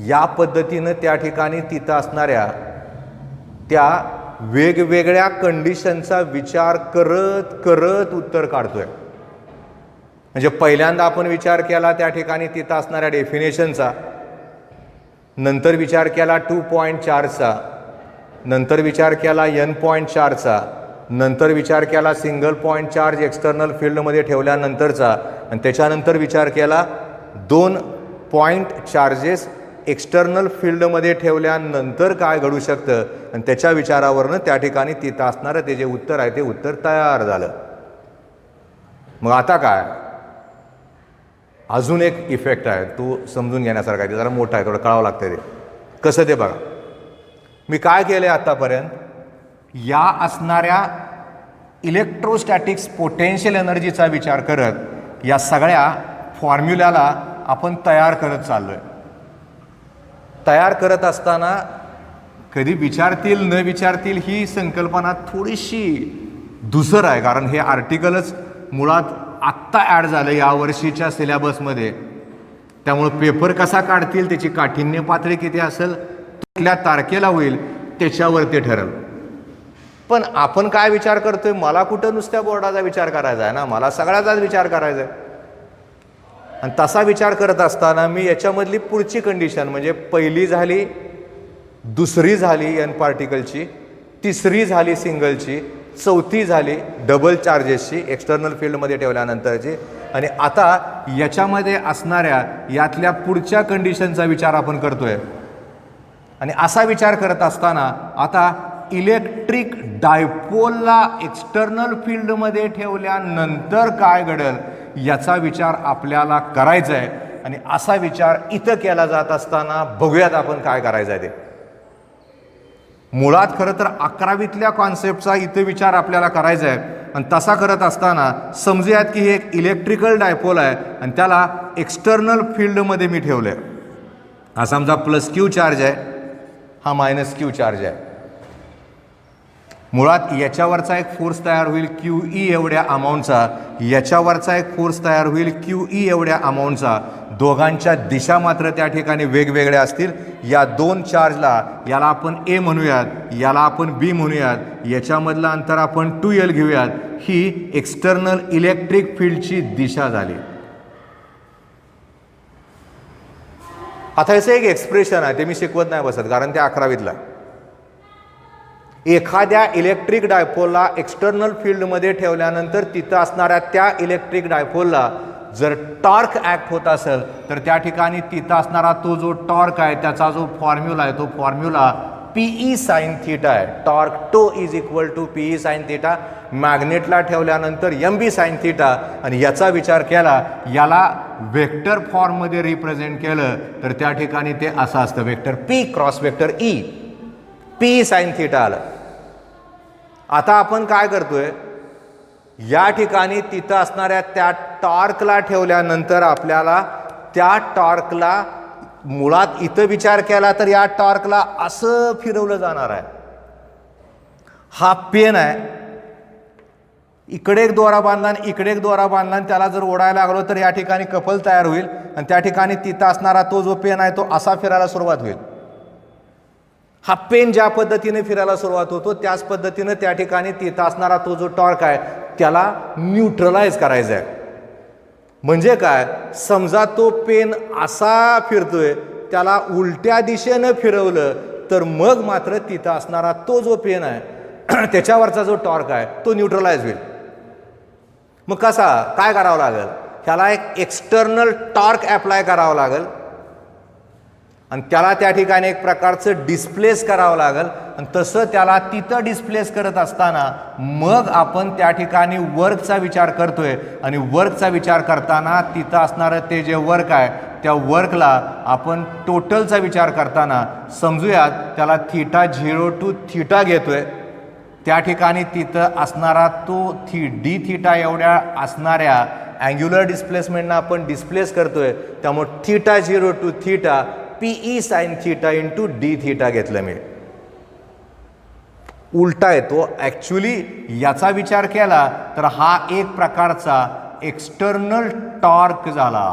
या पद्धतीनं त्या ठिकाणी तिथं असणाऱ्या त्या वेगवेगळ्या कंडिशनचा विचार करत करत उत्तर काढतोय. म्हणजे पहिल्यांदा आपण विचार केला त्या ठिकाणी तिथं असणाऱ्या डेफिनेशनचा, नंतर विचार केला 2 पॉइंट चार्जचा, नंतर विचार केला N पॉइंट चार्जचा, नंतर विचार केला सिंगल पॉइंट चार्ज एक्सटर्नल फील्डमध्ये ठेवल्यानंतरचा, आणि त्याच्यानंतर विचार केला 2 पॉइंट चार्जेस एक्सटर्नल फील्डमध्ये ठेवल्यानंतर काय घडू शकतं, आणि त्याच्या विचारावरनं त्या ठिकाणी तिथं असणारं ते जे उत्तर आहे ते उत्तर तयार झालं. मग आता काय, अजून एक इफेक्ट आहे, तो समजून घेण्यासारखा आहे, ते जरा मोठा आहे, थोडं कळावं लागतं ते कसं ते बघा. मी काय केलं आहे आत्तापर्यंत, या असणाऱ्या इलेक्ट्रोस्टॅटिक्स पोटेन्शियल एनर्जीचा विचार करत या सगळ्या फॉर्म्युल्याला आपण तयार करत चाललो आहे. तयार करत असताना कधी विचारतील न विचारतील ही संकल्पना थोडीशी धूसर आहे, कारण हे आर्टिकलच मुळात आत्ता ॲड झालं या वर्षीच्या सिलेबसमध्ये. त्यामुळं पेपर कसा काढतील, त्याची काठिण्य पातळी किती असेल, कुठल्या तारखेला होईल त्याच्यावर ते ठरेल. पण आपण काय विचार करतोय, मला कुठं नुसत्या बोर्डाचा विचार करायचा आहे ना, मला सगळ्याचाच विचार करायचा आहे. आणि तसा विचार करत असताना मी याच्यामधली पुढची कंडिशन म्हणजे पहिली झाली, दुसरी झाली N पार्टिकलची, तिसरी झाली सिंगलची, चौथी झाली डबल चार्जेसची एक्सटर्नल फील्डमध्ये ठेवल्यानंतरची, आणि आता याच्यामध्ये असणाऱ्या यातल्या पुढच्या कंडिशनचा विचार आपण करतोय. आणि असा विचार करत असताना आता इलेक्ट्रिक डायपोलला एक्सटर्नल फील्डमध्ये ठेवल्यानंतर काय घडेल याचा विचार आपल्याला करायचा आहे. आणि असा विचार इथं केला जात असताना बघूयात आपण काय करायचं आहे ते. मुळात खरं तर 11वीतल्या कॉन्सेप्टचा इथं विचार आपल्याला करायचा आहे. आणि तसा करत असताना समजूयात की हे एक इलेक्ट्रिकल डायपोल आहे आणि त्याला एक्सटर्नल फील्डमध्ये मी ठेवलं आहे. हा समजा प्लस क्यू चार्ज आहे, हा मायनस क्यू चार्ज आहे. मुळात याच्यावरचा एक फोर्स तयार होईल क्यू ई एवढ्या अमाऊंटचा, याच्यावरचा एक फोर्स तयार होईल क्यू ई एवढ्या अमाऊंटचा. दोघांच्या दिशा मात्र त्या ठिकाणी वेगवेगळ्या असतील. या दोन चार्जला, याला आपण ए म्हणूयात, याला आपण बी म्हणूयात, याच्यामधलं अंतर आपण 2L घेऊयात. ही एक्सटर्नल इलेक्ट्रिक फील्डची दिशा झाली. आता याचं एक एक्सप्रेशन आहे, ते मी शिकवत नाही बसत कारण ते 11वीतला. एखाद्या इलेक्ट्रिक डायपोलला एक्सटर्नल फील्डमध्ये ठेवल्यानंतर तिथं असणाऱ्या त्या इलेक्ट्रिक डायपोलला जर टॉर्क ॲक्ट होत असेल तर त्या ठिकाणी तिथं असणारा तो जो टॉर्क आहे त्याचा जो फॉर्म्युला आहे तो फॉर्म्युला पीई साइन थीटा आहे. Torque tau is equal to PE sine theta. मॅग्नेटला ठेवल्यानंतर एम बी साइन थीटा. आणि याचा विचार केला, याला वेक्टर फॉर्ममध्ये रिप्रेझेंट केलं तर त्या ठिकाणी ते असं असतं, vector P cross vector E, P sine theta आलं. आता आपण काय करतोय, या ठिकाणी तिथं असणाऱ्या त्या टॉर्कला ठेवल्यानंतर आपल्याला त्या टॉर्कला मुळात इथं विचार केला तर या टॉर्कला असं फिरवलं जाणार आहे. हा पेन आहे, इकडे एक दोरा बांधला आणि इकडे एक दोरा बांधला आणि त्याला जर ओढायला लागलो तर या ठिकाणी कपल तयार होईल आणि त्या ठिकाणी तिथं असणारा तो जो पेन आहे तो असा फिरायला सुरुवात होईल. हा पेन ज्या पद्धतीने फिरायला सुरुवात होतो त्याच पद्धतीनं त्या ठिकाणी तिथं असणारा तो जो टॉर्क आहे त्याला न्यूट्रलाइज करायचा आहे. म्हणजे काय, समजा तो पेन असा फिरतोय, त्याला उलट्या दिशेनं फिरवलं तर मग मात्र तिथं असणारा तो जो पेन आहे त्याच्यावरचा जो टॉर्क आहे तो न्यूट्रलाइज होईल. मग कसा, काय करावं लागेल, ह्याला एक एक्सटर्नल टॉर्क ॲप्लाय करावं लागेल आणि त्याला त्या ठिकाणी एक प्रकारचं डिस्प्लेस करावं लागेल. आणि तसं त्याला तिथं डिस्प्लेस करत असताना मग आपण त्या ठिकाणी वर्कचा विचार करतोय. आणि वर्कचा विचार करताना तिथं असणारं ते जे वर्क आहे त्या वर्कला आपण टोटलचा विचार करताना समजूयात त्याला θ0 to θ घेतोय. त्या ठिकाणी तिथं असणारा तो डी थीटा एवढ्या असणाऱ्या अँग्युलर डिस्प्लेसमेंटना आपण डिस्प्लेस करतोय. त्यामुळे θ0 to θ PE sine theta into D theta घेतलं मी. उलटा येतो. ॲक्च्युली याचा विचार केला तर हा एक प्रकारचा एक्सटर्नल टॉर्क झाला.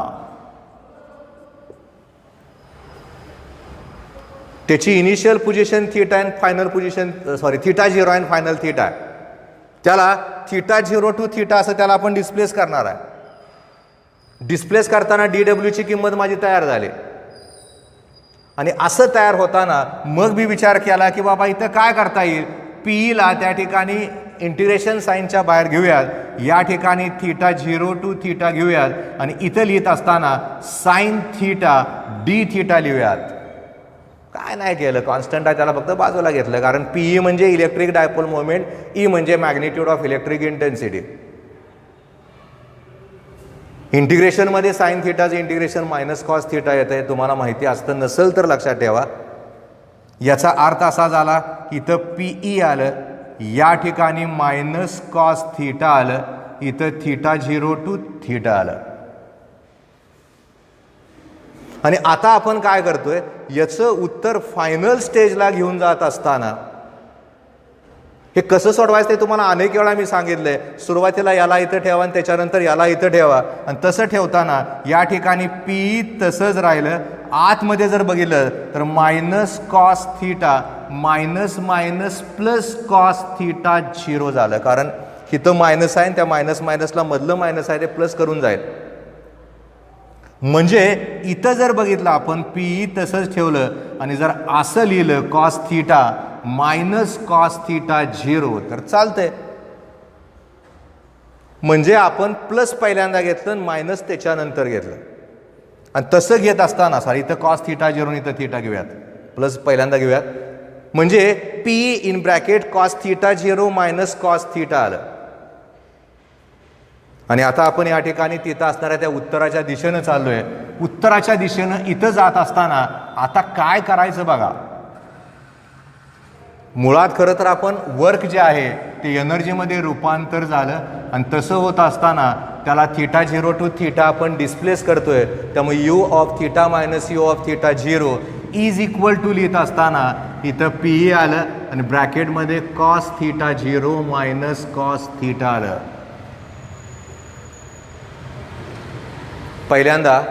त्याची initial position theta and final position θ0 and final theta. त्याला θ0 to θ असं त्याला आपण डिस्प्लेस करणार आहे. डिस्प्लेस करताना DW किंमत माझी तयार झाली. आणि असं तयार होताना मग मी विचार केला की बाबा इथं काय करता येईल, पीईला त्या ठिकाणी इंटिग्रेशन साईनच्या बाहेर घेऊयात, या ठिकाणी θ0 to θ घेऊयात आणि इथं लिहित असताना साइन थीटा डी थीटा लिहूयात. काय नाही केलं, कॉन्स्टंट आहे त्याला फक्त बाजूला घेतलं, कारण पीई म्हणजे इलेक्ट्रिक डायपोल मोमेंट, ई म्हणजे मॅग्निट्यूड ऑफ इलेक्ट्रिक इंटेन्सिटी. इंटिग्रेशनमध्ये साइन थीटाचं इंटिग्रेशन मायनस कॉस थीटा येतं आहे. तुम्हाला माहिती असतं, नसेल तर लक्षात ठेवा. याचा अर्थ असा झाला की इथं पीई आलं, या ठिकाणी मायनस कॉस थीटा आलं, इथं θ0 to θ आलं. आणि आता आपण काय करतोय, याचं उत्तर फायनल स्टेजला घेऊन जात असताना हे कसं सोडवायचं ते तुम्हाला अनेक वेळा मी सांगितलंय. सुरुवातीला याला इथं ठेवा आणि त्याच्यानंतर याला इथं ठेवा. आणि तसं ठेवताना या ठिकाणी पी तसंच राहिलं. आतमध्ये जर बघितलं तर minus cos theta minus minus plus cos theta 0 झालं, कारण इथं मायनस आहे, त्या मायनस मायनसला मधलं मायनस आहे ते प्लस करून जाईल. म्हणजे इथं जर बघितलं आपण पीई तसंच ठेवलं आणि जर असं लिहिलं cos theta minus cos theta 0 तर चालतंय. म्हणजे आपण प्लस पहिल्यांदा घेतलं आणि मायनस त्याच्यानंतर घेतलं. आणि तसं घेत असताना इथं कॉस थीटा 0 इथं थीटा घेऊयात, प्लस पहिल्यांदा घेऊयात. म्हणजे P in bracket cos theta 0 minus cos theta आलं. आणि आता आपण या ठिकाणी तिथं असणाऱ्या त्या उत्तराच्या दिशेनं चाललोय. उत्तराच्या दिशेनं इथं जात असताना आता काय करायचं बघा. मुळात खरं तर आपण वर्क जे आहे ते एनर्जीमध्ये रूपांतर झालं आणि तसं होत असताना त्याला θ0 टू θ आपण डिस्प्लेस करतोय. त्यामुळे u of θ minus u of θ0 is equal to लिहित असताना इथं पीई आलं आणि ब्रॅकेटमध्ये कॉस θ0 मायनस कॉस θ आलं. पहिल्यांदा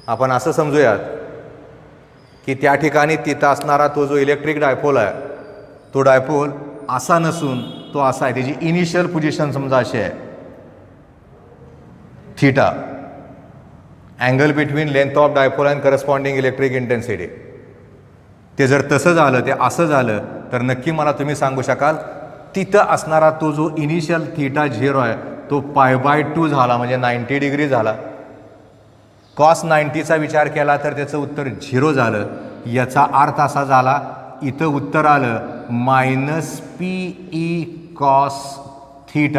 आपण असं समजूयात की त्या ठिकाणी तिथं असणारा तो जो इलेक्ट्रिक डायपोल आहे तो डायपोल असा नसून तो असा आहे. त्याची इनिशियल पोझिशन समजा अशी आहे theta, angle between length of dipole and corresponding electric intensity. ते जर तसं झालं, ते असं झालं तर नक्की मला तुम्ही सांगू शकाल तिथं असणारा तो जो इनिशियल θ0 आहे तो π/2 झाला म्हणजे 90 डिग्री झाला. कॉस 90चा विचार केला तर त्याचं उत्तर 0 झालं. याचा अर्थ असा झाला इथं उत्तर आलं मायनस PE कॉस θ.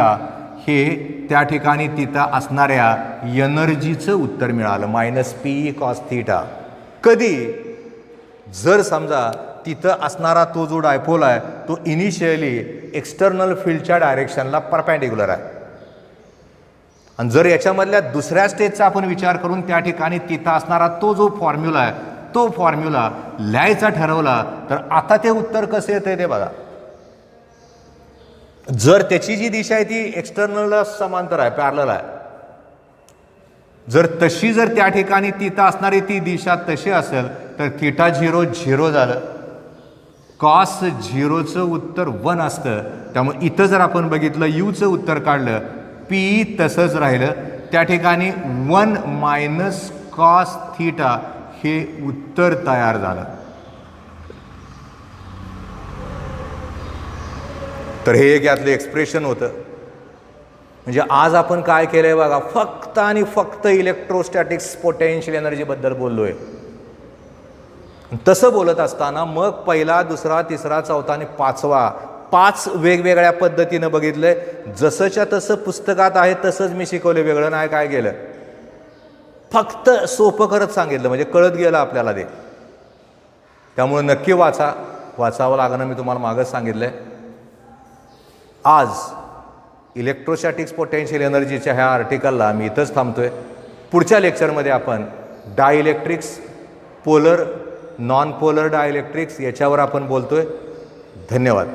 हे त्या ठिकाणी तिथं असणाऱ्या एनर्जीचं उत्तर मिळालं मायनस PE कॉस θ. कधी जर समजा तिथं असणारा तो जो डायपोल आहे तो इनिशियली एक्सटर्नल फील्डच्या डायरेक्शनला परपॅन्डिक्युलर आहे आणि जर याच्यामधल्या दुसऱ्या स्टेजचा आपण विचार करून त्या ठिकाणी तिथं असणारा तो जो फॉर्म्युला आहे तो फॉर्म्युला लिहायचा ठरवला तर आता ते उत्तर कसं येतंय ते बघा. जर त्याची जी दिशा आहे ती एक्सटर्नलला समांतर आहे, पॅरलल आहे, जर तशी जर त्या ठिकाणी तिथं असणारी ती दिशा तशी असेल तर θ0 0 झालं. कॉस 0चं उत्तर 1 असतं. त्यामुळे इथं जर आपण बघितलं यूचं उत्तर काढलं पी तसंच राहिलं. त्या ठिकाणी 1 मायनस कॉस θ हे उत्तर तयार झालं. तर हे एक यातलं एक्सप्रेशन होतं. म्हणजे आज आपण काय केलंय बघा, फक्त आणि फक्त इलेक्ट्रोस्टॅटिक्स पोटेन्शियल एनर्जीबद्दल बोललोय. तसं बोलत असताना मग पहिला, दुसरा, तिसरा, चौथा आणि पाचवा 5 वेगवेगळ्या पद्धतीनं बघितलंय. जसंच्या तसं पुस्तकात आहे तसंच मी शिकवलं, वेगळं नाही काय केलं, फक्त सोपं करत सांगितलं म्हणजे कळत गेलं आपल्याला ते. त्यामुळे नक्की वाचावं लागणं मी तुम्हाला मागच सांगितलंय. आज इलेक्ट्रोस्टॅटिक्स पोटेन्शियल एनर्जीच्या ह्या आर्टिकलला मी इथंच थांबतोय. पुढच्या लेक्चरमध्ये आपण dielectrics, polar, non polar dielectrics याच्यावर आपण बोलतोय. धन्यवाद.